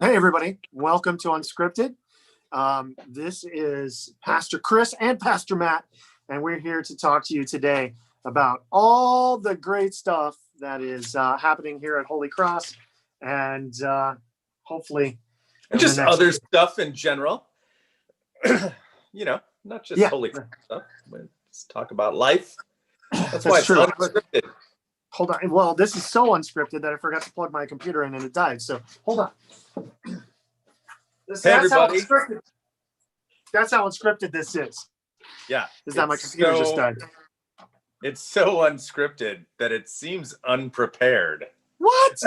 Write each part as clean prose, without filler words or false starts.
Hey, everybody. Welcome to Unscripted. This is Pastor Chris and Pastor Matt, and we're here to talk to you today about all the great stuff that is happening here at Holy Cross, and hopefully... And just other stuff in general. Not just Holy Cross stuff. Let's talk about life. That's why it's true. unscripted. Hold on. Well, this is so unscripted that I forgot to plug my computer in and it died. So hold on. Hey, everybody. That's how unscripted this is. Yeah. Is that my computer just died? It's so unscripted that it seems unprepared. What?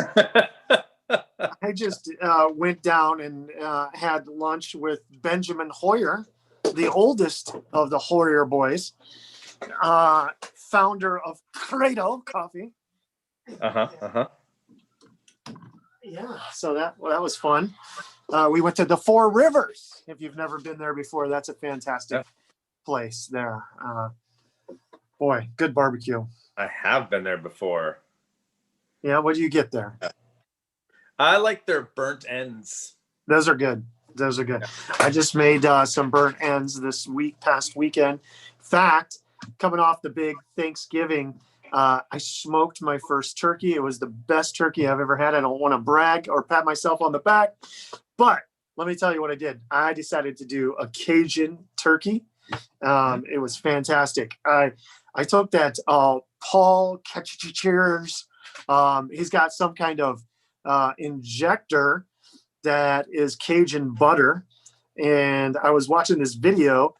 I just went down and had lunch with Benjamin Hoyer, the oldest of the Hoyer boys, founder of Credo Coffee. Yeah, so that was fun. We went to the Four Rivers. If you've never been there before, that's a fantastic place there. Boy, good barbecue. I have been there before. Yeah, what do you get there? I like their burnt ends. Those are good. Those are good. I just made some burnt ends this past weekend. In fact, coming off the big Thanksgiving, I smoked my first turkey. It was the best turkey I've ever had. I don't want to brag or pat myself on the back, but let me tell you what I did. I decided to do a Cajun turkey. It was fantastic. I took that Paul Cheers. He's got some kind of injector that is Cajun butter, and I was watching this video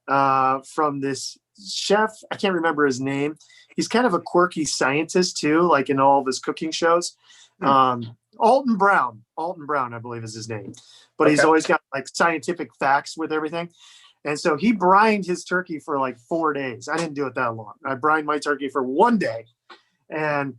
from this chef. I can't remember his name. He's kind of a quirky scientist too, like in all of his cooking shows. Alton Brown, I believe is his name, but he's always got like scientific facts with everything. And so he brined his turkey for like 4 days. I didn't do it that long. I brined my turkey for 1 day and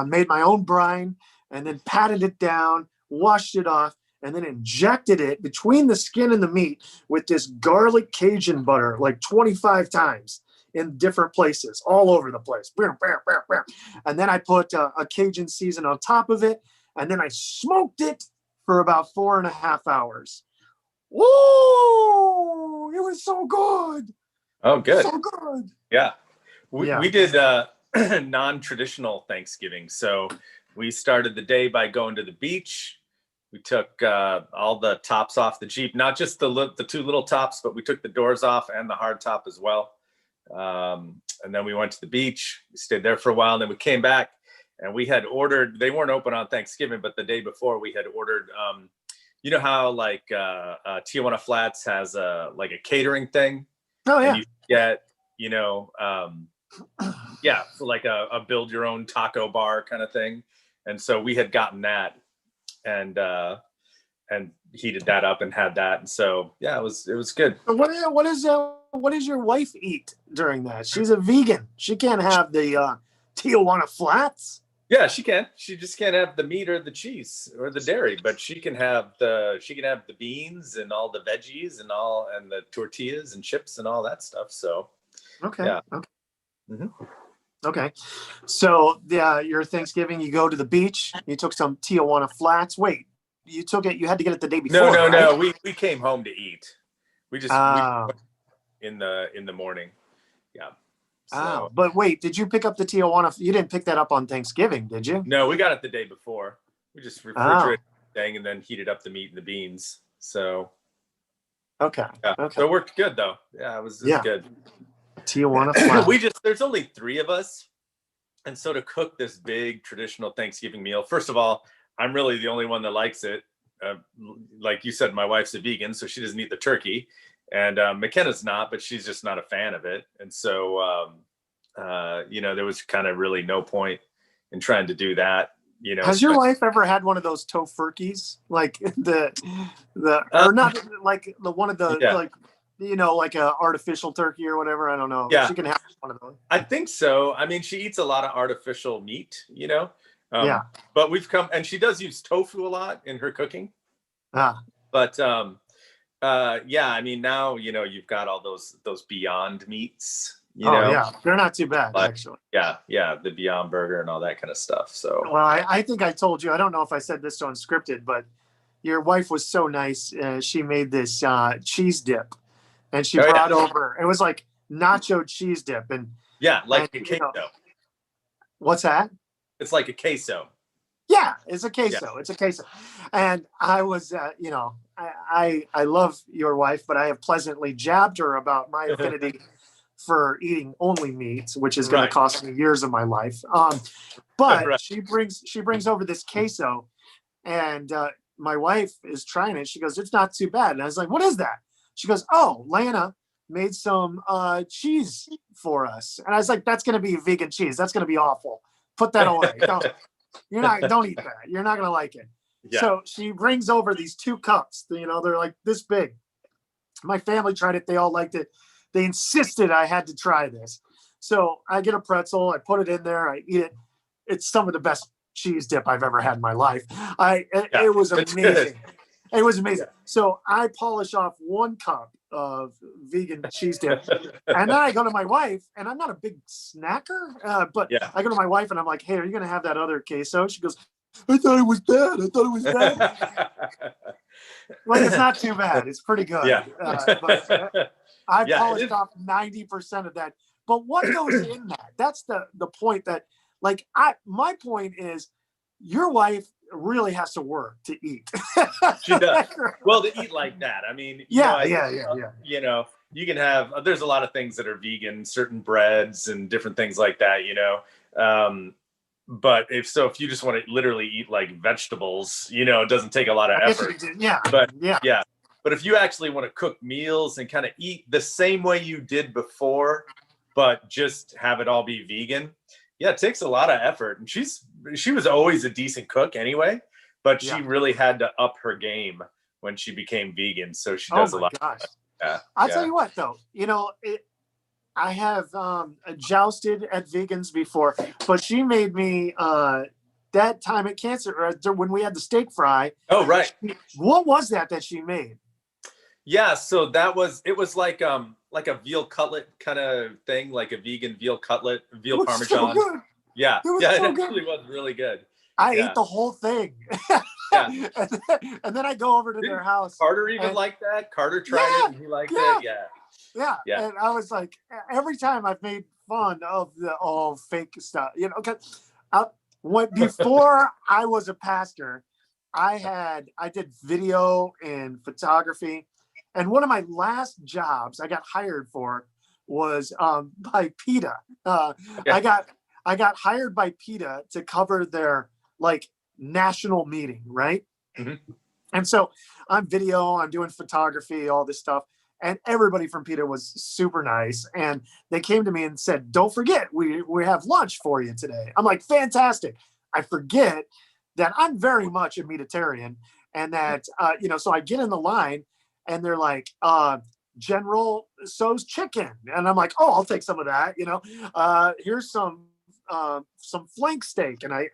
made my own brine, and then patted it down, washed it off, and then injected it between the skin and the meat with this garlic Cajun butter like 25 times in different places, all over the place. And then I put a Cajun season on top of it, and then I smoked it for about 4.5 hours. Whoa! It was so good. Oh, good. So good. Yeah. We did non-traditional Thanksgiving. So we started the day by going to the beach. We took all the tops off the Jeep, not just the two little tops, but we took the doors off and the hard top as well. And then we went to the beach. We stayed there for a while, and then we came back, and we had ordered. They weren't open on Thanksgiving, but the day before we had ordered. You know how like Tijuana Flats has a catering thing. Oh yeah. And you get so like a build your own taco bar kind of thing. And so we had gotten that and heated that up and had that. And so, yeah, it was good. What does your wife eat during that? She's a vegan. She can't have the Tijuana Flats. Yeah, she can. She just can't have the meat or the cheese or the dairy, but she can have the beans and all the veggies and the tortillas and chips and all that stuff. So, okay. Yeah. Okay. Mm-hmm. Okay. So your Thanksgiving, you go to the beach. You took some Tijuana Flats. Wait, you had to get it the day before. No. We came home to eat. We just in the morning. Yeah. So, but wait, did you pick up the Tijuana? You didn't pick that up on Thanksgiving, did you? No, we got it the day before. We just refrigerated the thing and then heated up the meat and the beans. So. Okay. Yeah. Okay. So it worked good though. Yeah, it was good. Tijuana Flats. There's only 3 of us. And so to cook this big traditional Thanksgiving meal, first of all, I'm really the only one that likes it. Like you said, my wife's a vegan, so she doesn't eat the turkey. And McKenna's not, but she's just not a fan of it. And so, there was kind of really no point in trying to do that. Has your wife ever had one of those tofurkeys? Like or not like the one of the like a artificial turkey or whatever? I don't know. Yeah. She can have one of those. I think so. I mean, she eats a lot of artificial meat, but we've come, and she does use tofu a lot in her cooking. But I mean, now, you've got all those Beyond Meats, yeah, they're not too bad, actually. Yeah, the Beyond Burger and all that kind of stuff. So, well, I think I told you, I don't know if I said this on Unscripted, but your wife was so nice. She made this cheese dip, and she Oh, yeah. brought over. It was like nacho cheese dip, and Yeah, like and a queso. What's that? It's like a queso. Yeah, it's a queso. Yeah. It's a queso. And I was, I love your wife, but I have pleasantly jabbed her about my affinity for eating only meat, which is going to cost me years of my life. But she brings over this queso, and my wife is trying it. She goes, "It's not too bad." And I was like, "What is that?" She goes, "Oh, Lana made some cheese for us." And I was like, "That's going to be vegan cheese. That's going to be awful. Put that away. Don't eat that. You're not going to like it." Yeah. So she brings over these 2 cups. They're like this big. My family tried it. They all liked it. They insisted I had to try this. So I get a pretzel. I put it in there. I eat it. It's some of the best cheese dip I've ever had in my life. It was amazing. It was amazing. Yeah. So I polish off 1 cup of vegan cheese dip, and then I go to my wife, and I'm not a big snacker, but I go to my wife and I'm like, "Hey, are you going to have that other queso?" She goes, "I thought it was bad. Like, it's not too bad. It's pretty good. Yeah. But I polished off 90% of that. But what goes in that? That's the point that, like, my point is, your wife really has to work to eat. She does. Well, to eat like that. I mean, you know, you can have, there's a lot of things that are vegan, certain breads and different things like that, but if you just want to literally eat like vegetables, it doesn't take a lot of effort. But if you actually want to cook meals and kind of eat the same way you did before, but just have it all be vegan, it takes a lot of effort. And she was always a decent cook anyway, but she really had to up her game when she became vegan. So she does a lot. Gosh. I'll tell you what, though, I have jousted at vegans before, but she made me that time at Cancer when we had the steak fry. Oh, right. What was that she made? Yeah, so it was like a veal cutlet kind of thing, like a vegan veal cutlet, veal parmesan. So good. Yeah, it actually was really good. I ate the whole thing. Yeah. and then I go over to their house. Carter even liked that? Carter tried it and he liked it? Yeah. And I was like, every time I've made fun of the all fake stuff, before I was a pastor, I did video and photography. And one of my last jobs I got hired for was by PETA. I got hired by PETA to cover their national meeting, right? Mm-hmm. And so I'm doing photography, all this stuff. And everybody from PETA was super nice. And they came to me and said, "Don't forget, we have lunch for you today." I'm like, fantastic. I forget that I'm very much a meatitarian. And that, so I get in the line and they're like, "General So's chicken." And I'm like, "Oh, I'll take some of that. Here's some flank steak." And I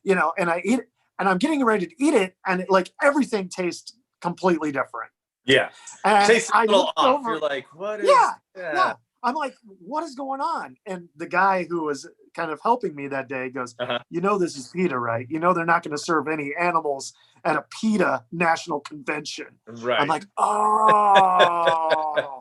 eat it, and I'm getting ready to eat it. And everything tastes completely different. Yeah. And tastes a little off. You're like, what is yeah. I'm like, what is going on? And the guy who was kind of helping me that day goes, "This is PETA, right? They're not going to serve any animals at a PETA national convention." Right. I'm like, oh.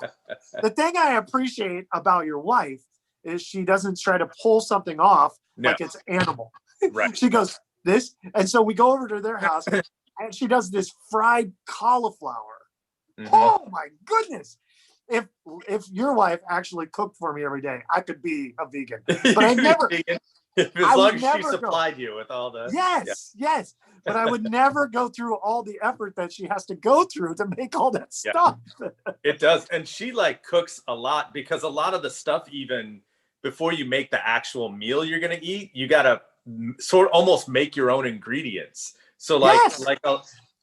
The thing I appreciate about your wife is she doesn't try to pull something off like it's animal. Right. She goes, "This." And so we go over to their house and she does this fried cauliflower. Mm-hmm. Oh my goodness. If your wife actually cooked for me every day, I could be a vegan. But I never as long as she supplied you with all the yes. But I would never go through all the effort that she has to go through to make all that stuff. It does. And she cooks a lot, because a lot of the stuff, even before you make the actual meal you're gonna eat, you gotta almost make your own ingredients. So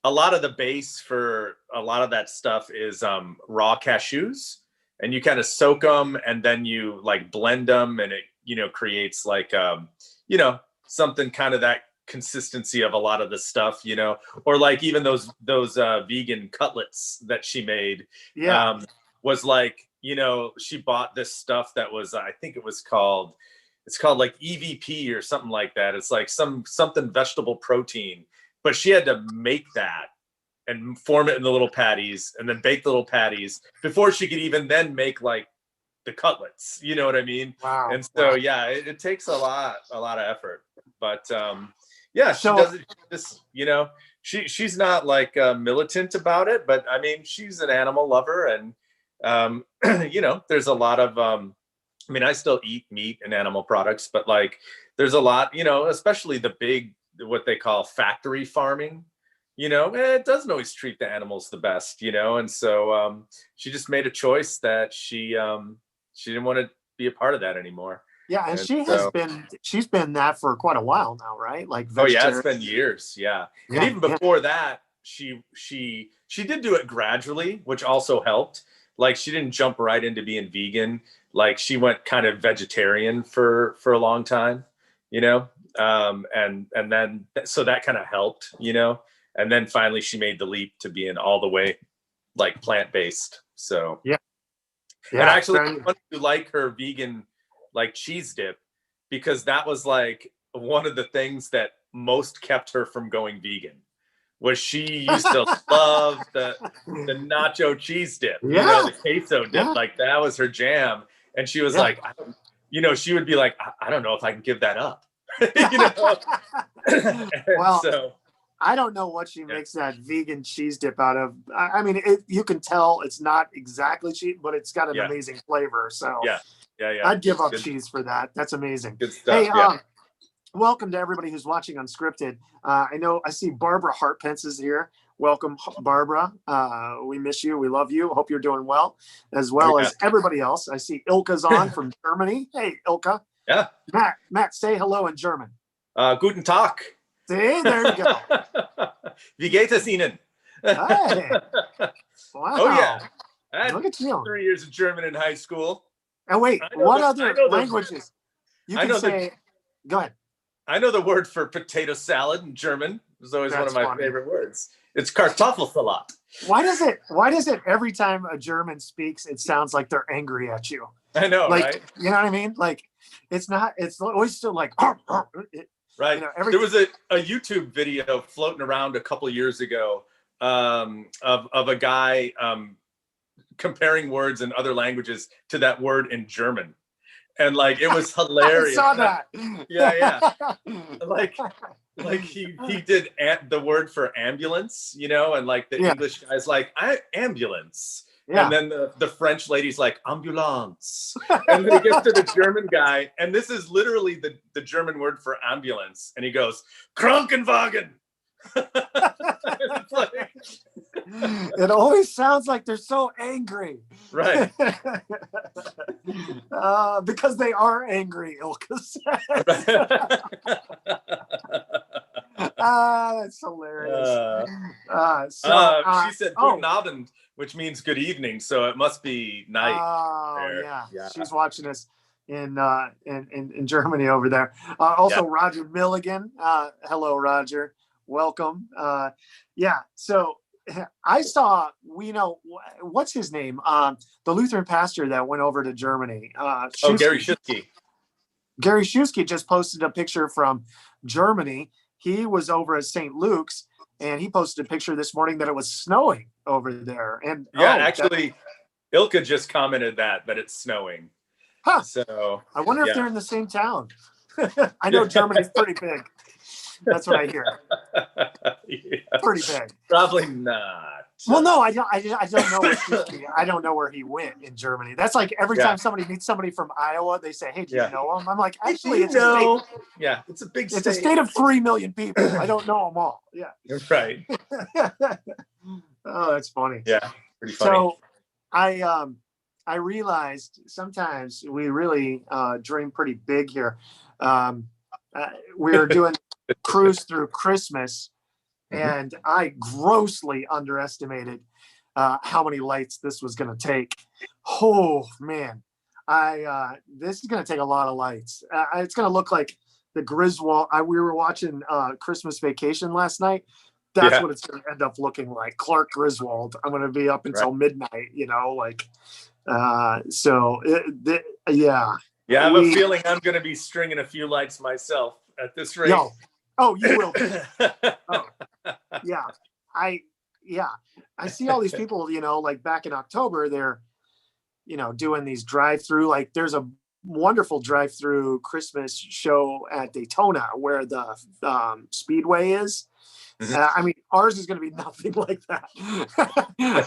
a lot of the base for a lot of that stuff is raw cashews, and you kind of soak them and then you blend them, and it creates something kind of that consistency of a lot of the stuff, or even those vegan cutlets that she made was she bought this stuff that was, I think it's called EVP or something like that. It's something vegetable protein. But she had to make that and form it in the little patties and then bake the little patties before she could even then make like the cutlets. You know what I mean? Wow. And so, yeah, it takes a lot of effort, but yeah, she does it just, you know, she's not like militant about it, but I mean, she's an animal lover, and you know, there's a lot of I mean, I still eat meat and animal products, but like there's a lot, you know, especially the big, what they call factory farming, you know, it doesn't always treat the animals the best, you know. And so she just made a choice that she didn't want to be a part of that anymore. Yeah, and she's been that for quite a while now, right? Like, oh yeah, it's been years. Yeah. And even before that, she did do it gradually, which also helped. Like, she didn't jump right into being vegan. Like, she went kind of vegetarian for a long time, you know. And then so that kind of helped, you know. And then finally she made the leap to being all the way like plant-based. So yeah. And actually, I want to like her vegan like cheese dip, because that was like one of the things that most kept her from going vegan. Was she used to love the nacho cheese dip, you know, the queso dip, like that was her jam. And she was like, you know, she would be like, I don't know if I can give that up. You know? Well, so I don't know what she makes that vegan cheese dip out of. I mean, you can tell it's not exactly cheese, but it's got an amazing flavor. So yeah. I'd give up cheese for that. That's amazing. Good stuff. Hey, welcome to everybody who's watching Unscripted. I see Barbara Hartpence is here. Welcome, Barbara. We miss you. We love you. Hope you're doing well, as well as everybody else. I see Ilka's on from Germany. Hey, Ilka. Yeah. Matt, say hello in German. Guten Tag. See, there you go. Wie geht es Ihnen? Hey. Wow. Oh, yeah. Look at you. 3 years of German in high school. And wait, what other languages? You can say, go ahead. I know the word for potato salad in German. It's always one of my favorite words. It's Kartoffelsalat. Why does it every time a German speaks, it sounds like they're angry at you? I know, like, right? You know what I mean? Like, it's always still like, right. You know, there was a YouTube video floating around a couple of years ago of a guy comparing words in other languages to that word in German. And like, it was hilarious. I saw that. Yeah. like he did the word for ambulance, you know, and like the English guy's like, ambulance. Yeah. And then the French lady's like, ambulance. And then he gets to the German guy, and this is literally the German word for ambulance. And he goes, Krankenwagen. It always sounds like they're so angry. Right. Because they are angry, Ilka says. That's hilarious. She said Guten Abend, which means good evening, so it must be night. Oh, yeah. She's watching us in Germany over there. Also, Roger Milligan. Hello, Roger. Welcome. So I saw, what's his name? The Lutheran pastor that went over to Germany. Gary Schutzke. Gary Schutzke just posted a picture from Germany. He was over at St. Luke's, and he posted a picture this morning that it was snowing over there. And actually, Ilka just commented that it's snowing. Huh. So I wonder if they're in the same town. I know Germany's pretty big. That's what I hear. Pretty big. Probably not. Well, no, I don't know where I don't know where he went in Germany. That's like every time somebody meets somebody from Iowa, they say, "Hey, do you know him?" I'm like, actually, it's a state. Yeah, it's a big state. It's a state of 3 million people. I don't know them all. Yeah. You're right. Oh, that's funny. Yeah, pretty funny. So I realized sometimes we really dream pretty big here. We were doing cruise through Christmas, and I grossly underestimated how many lights this was going to take. Oh man, this is going to take a lot of lights. It's going to look like the Griswold. We were watching Christmas Vacation last night. That's what it's going to end up looking like. Clark Griswold. I'm going to be up until midnight. You know, like Yeah. Yeah, I have a feeling I'm going to be stringing a few lights myself at this rate. Oh, you will be. Yeah. yeah, I see all these people, like back in October, they're, doing these drive-through, like there's a wonderful drive-through Christmas show at Daytona where the Speedway is. I mean, ours is going to be nothing like that.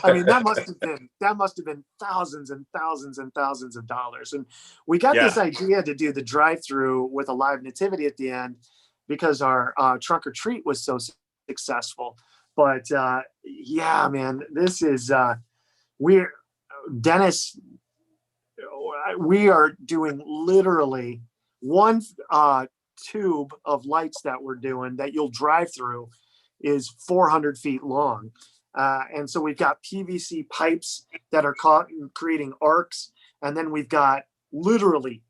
I mean, that must have been thousands and thousands and thousands of dollars. And we got this idea to do the drive-through with a live nativity at the end because our trunk or treat was so successful. But yeah, man, this is Dennis. We are doing literally one tube of lights that we're doing that you'll drive through is 400 feet long. And so we've got PVC pipes that are creating arcs. And then we've got literally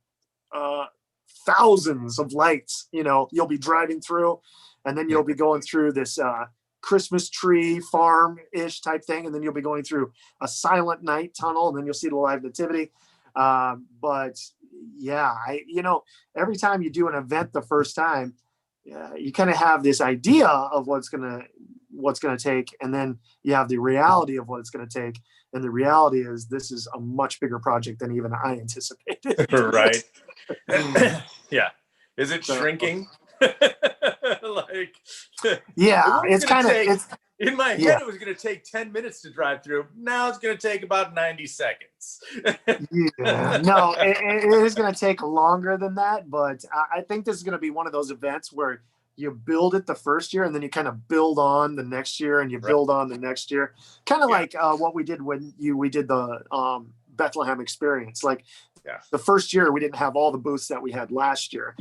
thousands of lights, you'll be driving through, and then you'll be going through this Christmas tree farm-ish type thing. And then you'll be going through a silent night tunnel, and then you'll see the live nativity. But yeah, every time you do an event the first time, you kind of have this idea of what's gonna take, and then you have the reality of what it's gonna take. And the reality is this is a much bigger project than even I anticipated. Right. Yeah. Is it shrinking? Like, yeah, it's kind of, in my head, it was going to take 10 minutes to drive through. Now it's going to take about 90 seconds. Yeah, no, it is going to take longer than that. But I think this is going to be one of those events where you build it the first year and then you kind of build on the next year and you build on the next year. Kind of like what we did when we did the Bethlehem experience. Like the first year, we didn't have all the booths that we had last year.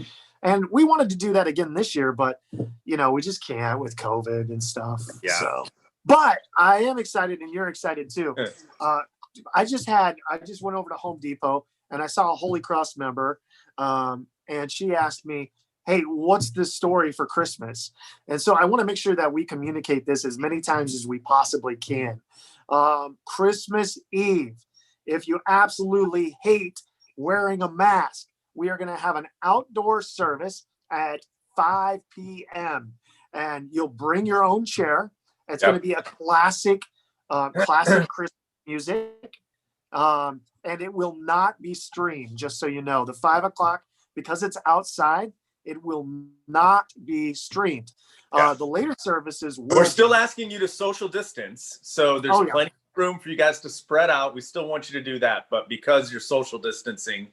And we wanted to do that again this year, but we just can't with COVID and stuff. Yeah. So, but I am excited, and you're excited too. I just went over to Home Depot and I saw a Holy Cross member, and she asked me, "Hey, what's the story for Christmas?" And so I want to make sure that we communicate this as many times as we possibly can. Christmas Eve, if you absolutely hate wearing a mask, we are going to have an outdoor service at 5 p.m. and you'll bring your own chair. It's going to be a classic Christmas music. And it will not be streamed, just so you know. The 5 o'clock, because it's outside, it will not be streamed. The later services we're still asking you to social distance. So there's plenty of room for you guys to spread out. We still want you to do that. But because you're social distancing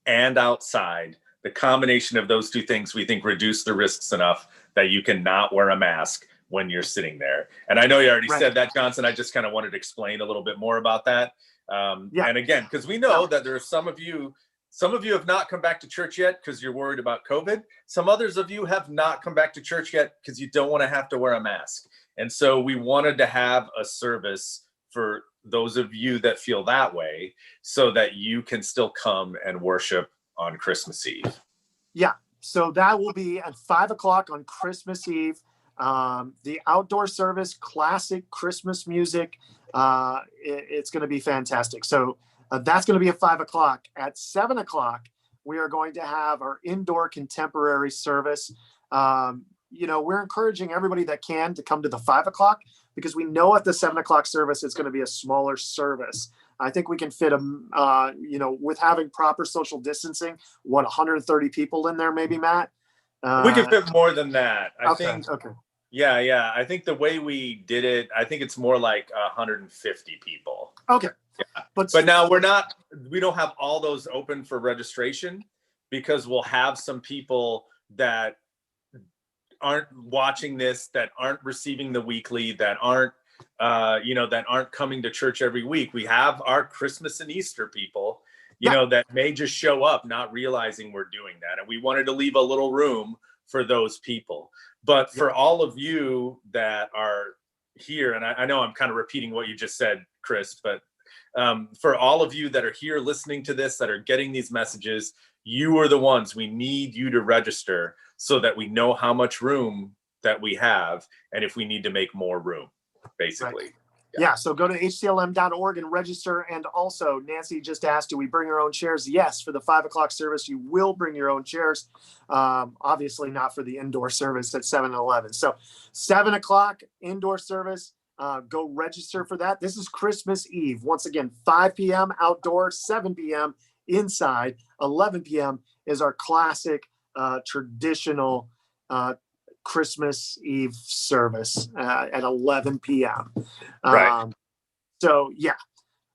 and outside, the combination of those two things we think reduce the risks enough that you can not wear a mask when you're sitting there. And I know you already said that, Johnson. I just kind of wanted to explain a little bit more about that. And again, because we know that there are some of you have not come back to church yet because you're worried about COVID. Some others of you have not come back to church yet because you don't want to have to wear a mask. And so we wanted to have a service for those of you that feel that way so that you can still come and worship on Christmas Eve. Yeah. So that will be at 5 o'clock on Christmas Eve. The outdoor service, classic Christmas music. It's going to be fantastic. So that's going to be at 5 o'clock. At 7 o'clock, we are going to have our indoor contemporary service. We're encouraging everybody that can to come to the 5 o'clock because we know at the 7 o'clock service, it's going to be a smaller service. I think we can fit them, with having proper social distancing, 130 people in there, maybe, Matt? We can fit more than that. I Okay. Yeah. I think the way we did it, I think it's more like 150 people. Okay. Yeah. But now we don't have all those open for registration because we'll have some people that aren't watching this, that aren't receiving the weekly, that aren't coming to church every week. We have our Christmas and Easter people, that may just show up not realizing we're doing that. And we wanted to leave a little room for those people. But for all of you that are here, and I know I'm kind of repeating what you just said, Chris, but for all of you that are here listening to this, that are getting these messages, you are the ones. We need you to register so that we know how much room that we have and if we need to make more room, basically. Right. Yeah, so go to hclm.org and register. And also, Nancy just asked, do we bring our own chairs? Yes, for the 5 o'clock service, you will bring your own chairs. Obviously not for the indoor service at 7 and 11. So 7 o'clock indoor service, Go register for that. This is Christmas Eve. Once again, 5 p.m. outdoors, 7 p.m. inside. 11 p.m. is our classic traditional Christmas Eve service at 11 p.m. Right. So yeah.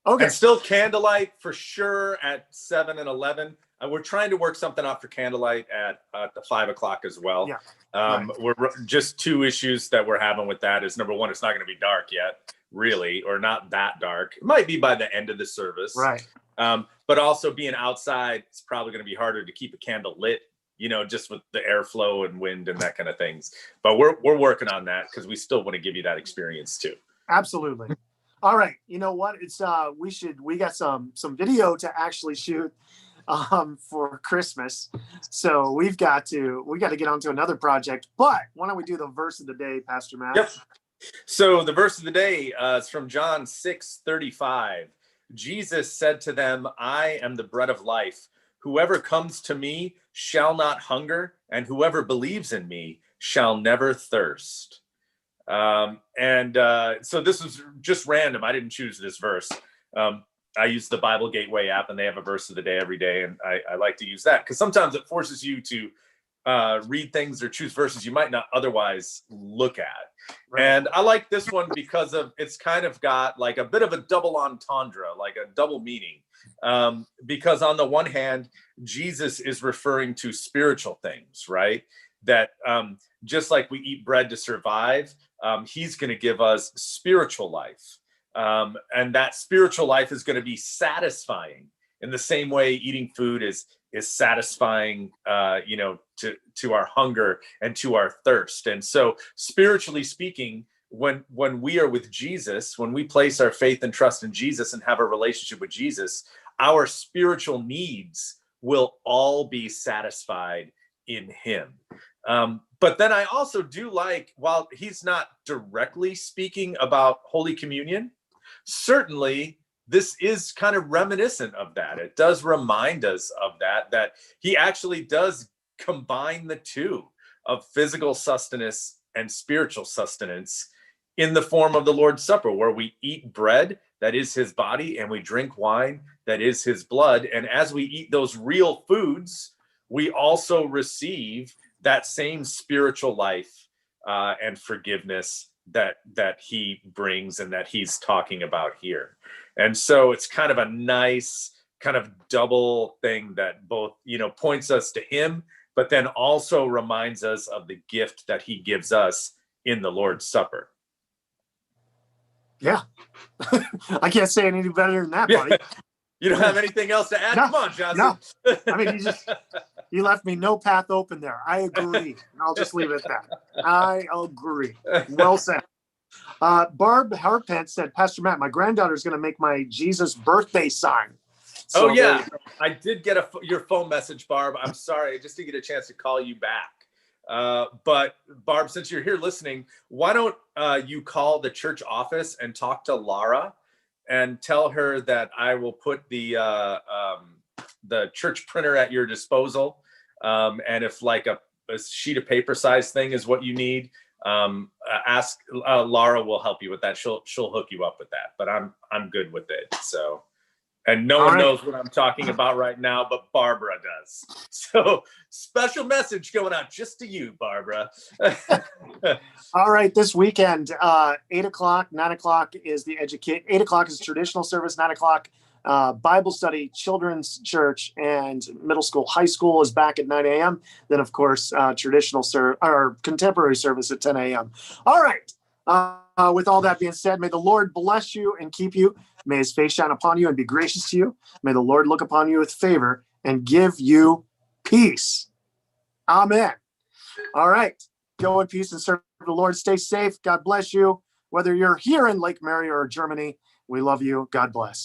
Okay. And still candlelight for sure at 7 and 11. We're trying to work something out for candlelight at the 5 o'clock as well. Yeah. Right. We're just two issues that we're having with that is, number one, it's not going to be dark yet, really, or not that dark. It might be by the end of the service. Right. But also being outside, it's probably going to be harder to keep a candle lit, just with the airflow and wind and that kind of things. But we're working on that because we still want to give you that experience too. Absolutely. All right. You know what? It's we got some video to actually shoot for Christmas. So we got to get on to another project. But why don't we do the verse of the day, Pastor Matt? Yep. So the verse of the day is from John 6:35. Jesus said to them, I am the bread of life. Whoever comes to me shall not hunger, and whoever believes in me shall never thirst. So this is just random. I didn't choose this verse. I use the Bible Gateway app, and they have a verse of the day every day. And I like to use that because sometimes it forces you to read things or choose verses you might not otherwise look at. Right. And I like this one because it's kind of got like a bit of a double entendre, like a double meaning. Because on the one hand, Jesus is referring to spiritual things, right? That just like we eat bread to survive, he's going to give us spiritual life. And that spiritual life is going to be satisfying in the same way eating food is satisfying, to our hunger and to our thirst. And so spiritually speaking, when we are with Jesus, when we place our faith and trust in Jesus and have a relationship with Jesus, our spiritual needs will all be satisfied in him. But then I also do like, while he's not directly speaking about Holy Communion, certainly this is kind of reminiscent of that. It does remind us of that he actually does combine the two of physical sustenance and spiritual sustenance in the form of the Lord's Supper, where we eat bread that is his body and we drink wine that is his blood. And as we eat those real foods, we also receive that same spiritual life and forgiveness that he brings and that he's talking about here. And so it's kind of a nice kind of double thing that both, points us to him, but then also reminds us of the gift that he gives us in the Lord's Supper. Yeah. I can't say anything better than that, buddy. You don't have anything else to add? No, Come on, Johnson. No. I mean, you left me no path open there. I agree. I'll just leave it at that. I agree. Well said. Barb Harpent said, Pastor Matt, my granddaughter is going to make my Jesus birthday sign. So yeah. I did get your phone message, Barb. I'm sorry. I just didn't get a chance to call you back. But Barb, since you're here listening, why don't you call the church office and talk to Laura and tell her that I will put the church printer at your disposal. And if like a sheet of paper size thing is what you need, ask Laura will help you with that. She'll hook you up with that, but I'm good with it. So, and no one knows what I'm talking about right now, but Barbara does. So special message going out just to you, Barbara. All right. This weekend, 8 o'clock, 9 o'clock is 8 o'clock is traditional service, 9 o'clock, Bible study, children's church, and middle school, high school is back at 9 a.m. Then, of course, traditional or contemporary service at 10 a.m. All right. With all that being said, may the Lord bless you and keep you. May his face shine upon you and be gracious to you. May the Lord look upon you with favor and give you peace. Amen. All right. Go in peace and serve the Lord. Stay safe. God bless you. Whether you're here in Lake Mary or Germany, we love you. God bless.